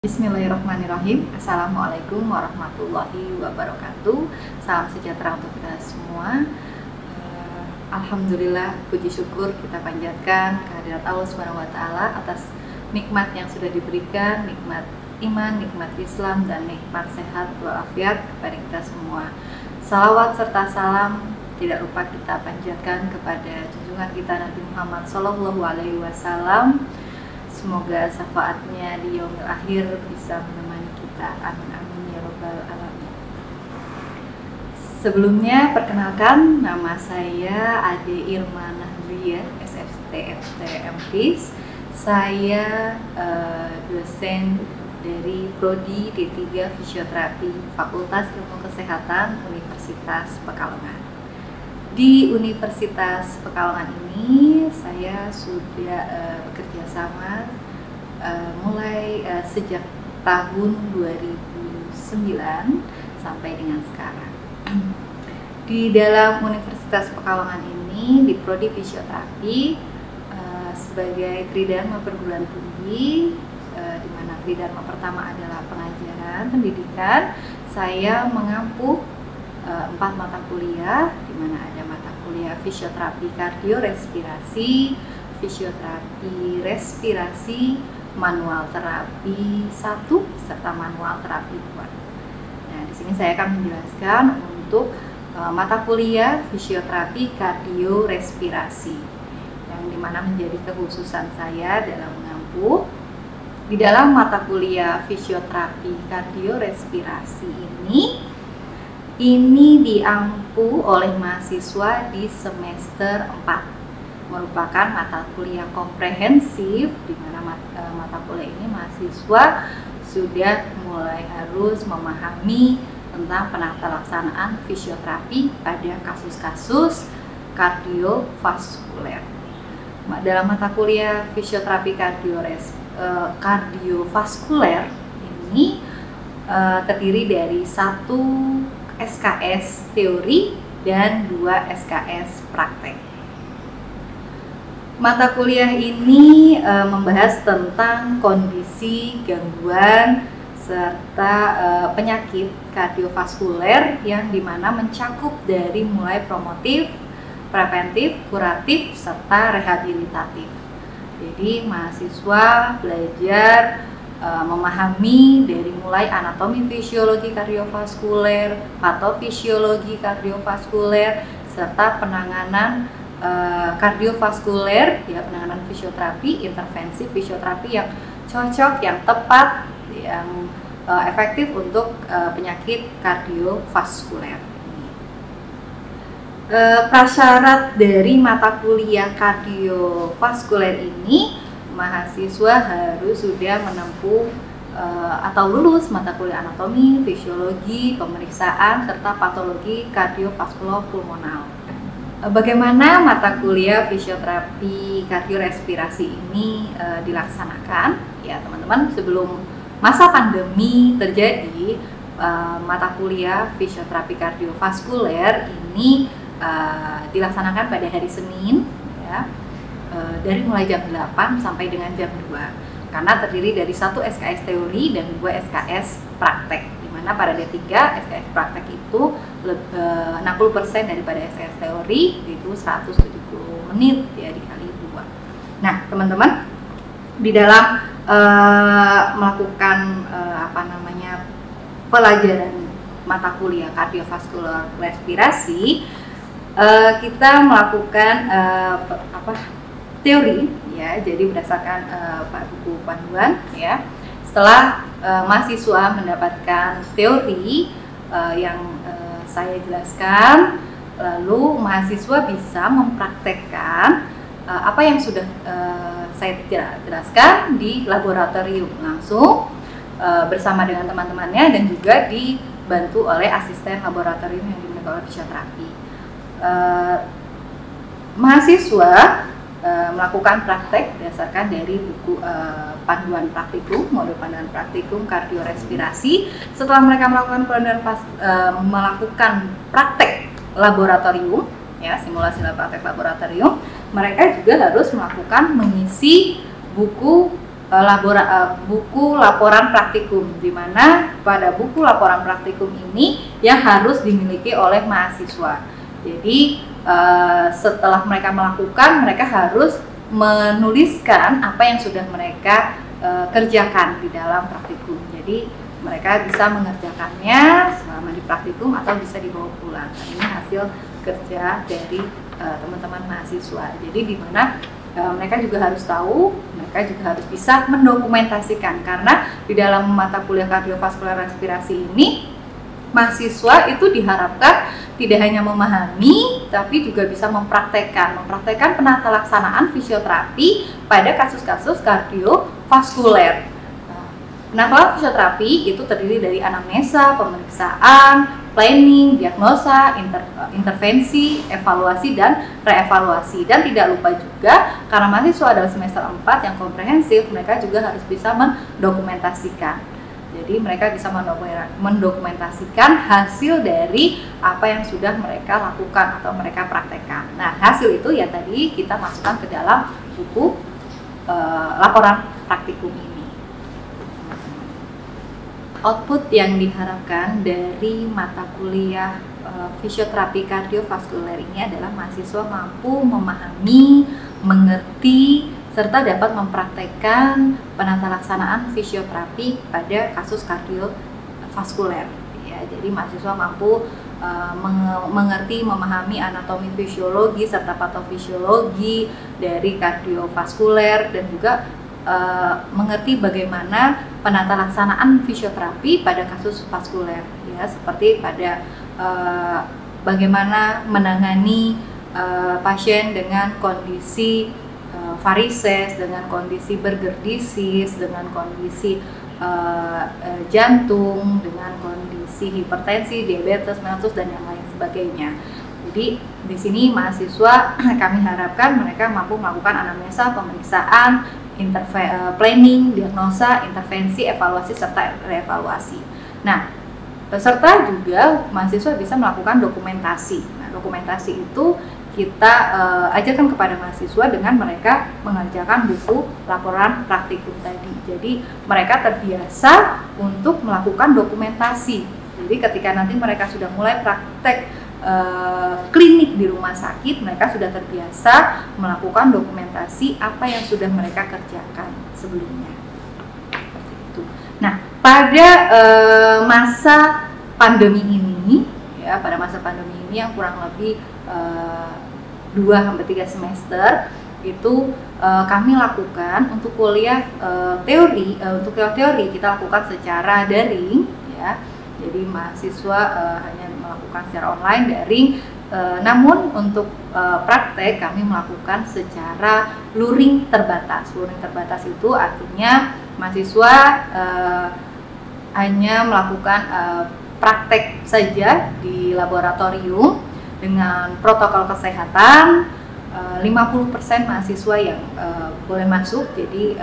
Bismillahirrahmanirrahim. Assalamualaikum warahmatullahi wabarakatuh. Salam sejahtera untuk kita semua. Alhamdulillah, puji syukur kita panjatkan kehadirat Allah Subhanahu wa taala atas nikmat yang sudah diberikan, nikmat iman, nikmat Islam, dan nikmat sehat walafiat kepada kita semua. Salawat serta salam tidak lupa kita panjatkan kepada junjungan kita Nabi Muhammad SAW. Semoga syafaatnya di yaumil akhir bisa menemani kita. Amin amin ya robbal alamin. Sebelumnya perkenalkan, nama saya Ade Irma Nahriya, SFT MPhis. Saya dosen dari Prodi D3 Fisioterapi Fakultas Ilmu Kesehatan Universitas Pekalongan. Di Universitas Pekalongan ini saya sudah bekerja sama mulai sejak tahun 2009 sampai dengan sekarang. Di dalam Universitas Pekalongan ini di Prodi Fisioterapi sebagai Tridharma perguruan tinggi, di mana Tridharma pertama adalah pengajaran pendidikan, saya mengampu 4 mata kuliah, di mana ada mata kuliah fisioterapi kardiorespirasi, fisioterapi respirasi, manual terapi 1 serta manual terapi 2. Nah, di sini saya akan menjelaskan untuk mata kuliah fisioterapi kardiorespirasi, yang dimana menjadi kekhususan saya dalam mengampu. Di dalam mata kuliah fisioterapi kardiorespirasi ini diampu oleh mahasiswa di semester 4, merupakan mata kuliah komprehensif, di mana mata kuliah ini mahasiswa sudah mulai harus memahami tentang penata laksanaan fisioterapi pada kasus-kasus kardiovaskuler. Dalam mata kuliah fisioterapi kardiovaskuler ini terdiri dari 1 SKS teori dan 2 SKS praktek. Mata kuliah ini membahas tentang kondisi, gangguan, serta penyakit kardiovaskuler yang dimana mencakup dari mulai promotif, preventif, kuratif, serta rehabilitatif. Jadi mahasiswa belajar memahami dari mulai anatomi fisiologi kardiovaskuler, patofisiologi kardiovaskuler, serta penanganan kardiovaskuler, ya, penanganan fisioterapi, intervensi fisioterapi yang cocok, yang tepat, yang efektif untuk penyakit kardiovaskuler. Prasyarat dari mata kuliah kardiovaskuler ini, mahasiswa harus sudah menempuh atau lulus mata kuliah anatomi, fisiologi, pemeriksaan, serta patologi kardiovaskulopulmonal. Bagaimana mata kuliah fisioterapi kardiorespirasi ini dilaksanakan? Ya teman-teman, sebelum masa pandemi terjadi, mata kuliah fisioterapi kardiovaskuler ini dilaksanakan pada hari Senin, ya, dari mulai jam 8 sampai dengan jam 2, karena terdiri dari 1 SKS teori dan 2 SKS praktek, di mana pada D3 SKS praktek itu 60% daripada SKS teori, itu 170 menit, ya, dikali 2. Nah teman-teman, di dalam melakukan pelajaran mata kuliah kardiovaskular respirasi, kita melakukan teori, ya, jadi berdasarkan buku panduan, ya. Setelah mahasiswa mendapatkan teori yang saya jelaskan, lalu mahasiswa bisa mempraktekkan apa yang sudah saya jelaskan di laboratorium langsung bersama dengan teman-temannya, dan juga dibantu oleh asisten laboratorium yang dimiliki oleh fisioterapi. Mahasiswa melakukan praktek berdasarkan dari buku panduan praktikum, modul panduan praktikum kardiorespirasi. Setelah mereka melakukan praktek laboratorium, ya, simulasi praktek laboratorium, mereka juga harus mengisi buku buku laporan praktikum, di mana pada buku laporan praktikum ini yang harus dimiliki oleh mahasiswa. Jadi setelah mereka melakukan, mereka harus menuliskan apa yang sudah mereka kerjakan di dalam praktikum. Jadi mereka bisa mengerjakannya selama di praktikum atau bisa dibawa pulang. Ini hasil kerja dari teman-teman mahasiswa. Jadi di mana mereka juga harus tahu, mereka juga harus bisa mendokumentasikan, karena di dalam mata kuliah kardiovaskuler respirasi ini mahasiswa itu diharapkan tidak hanya memahami tapi juga bisa mempraktekkan penata laksanaan fisioterapi pada kasus-kasus kardiovaskuler. Penata fisioterapi itu terdiri dari anamnesa, pemeriksaan, planning, diagnosa, intervensi, evaluasi, dan reevaluasi. Dan tidak lupa juga, karena mahasiswa adalah semester 4 yang komprehensif, mereka juga harus bisa mendokumentasikan. Jadi mereka bisa mendokumentasikan hasil dari apa yang sudah mereka lakukan atau mereka praktekkan. Nah, hasil itu ya tadi kita masukkan ke dalam buku laporan praktikum ini. Output yang diharapkan dari mata kuliah fisioterapi kardiovaskuler ini adalah mahasiswa mampu memahami, mengerti, serta dapat mempraktekkan penata laksanaan fisioterapi pada kasus kardiovaskuler. Ya, jadi mahasiswa mampu mengerti, memahami anatomi fisiologi serta patofisiologi dari kardiovaskuler, dan juga mengerti bagaimana penata laksanaan fisioterapi pada kasus vaskuler, ya, seperti pada bagaimana menangani pasien dengan kondisi varises, dengan kondisi Buerger disease, dengan kondisi jantung, dengan kondisi hipertensi, diabetes mellitus, dan yang lain sebagainya. Jadi di sini mahasiswa kami harapkan mereka mampu melakukan anamnesa, pemeriksaan, planning, diagnosa, intervensi, evaluasi, serta reevaluasi. Nah, peserta juga mahasiswa bisa melakukan dokumentasi. Nah, dokumentasi itu kita ajarkan kepada mahasiswa dengan mereka mengerjakan buku laporan praktikum tadi. Jadi mereka terbiasa untuk melakukan dokumentasi. Jadi ketika nanti mereka sudah mulai praktek klinik di rumah sakit, mereka sudah terbiasa melakukan dokumentasi apa yang sudah mereka kerjakan sebelumnya. Seperti itu. Nah, pada masa pandemi ini, ya, pada masa pandemi ini yang kurang lebih 2-3 semester itu kami lakukan untuk kuliah teori, untuk kuliah teori kita lakukan secara daring, ya. Jadi mahasiswa hanya melakukan secara online daring, namun untuk praktek kami melakukan secara luring terbatas. Luring terbatas itu artinya mahasiswa hanya melakukan praktek saja di laboratorium dengan protokol kesehatan. 50% mahasiswa yang boleh masuk, jadi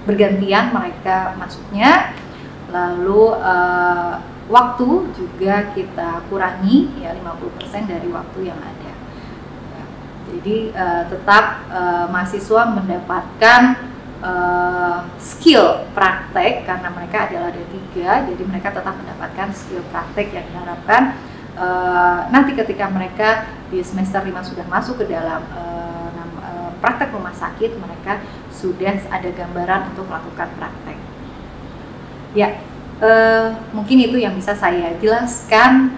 bergantian mereka masuknya. Lalu waktu juga kita kurangi, ya, 50% dari waktu yang ada. Ya, jadi tetap mahasiswa mendapatkan skill praktek karena mereka adalah ada 3, jadi mereka tetap mendapatkan skill praktek yang diharapkan nanti ketika mereka di semester 5 sudah masuk ke dalam praktek rumah sakit, mereka sudah ada gambaran untuk melakukan praktek. Ya, mungkin itu yang bisa saya jelaskan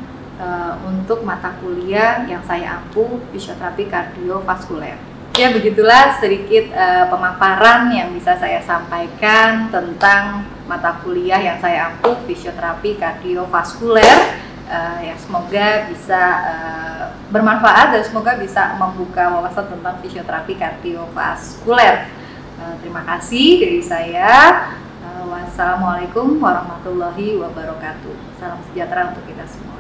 untuk mata kuliah yang saya ampu, fisioterapi kardiovaskuler. Ya, begitulah sedikit pemaparan yang bisa saya sampaikan tentang mata kuliah yang saya ampu, fisioterapi kardiovaskuler. Ya, semoga bisa bermanfaat dan semoga bisa membuka wawasan tentang fisioterapi kardiovaskuler. Terima kasih dari saya. Wassalamualaikum warahmatullahi wabarakatuh. Salam sejahtera untuk kita semua.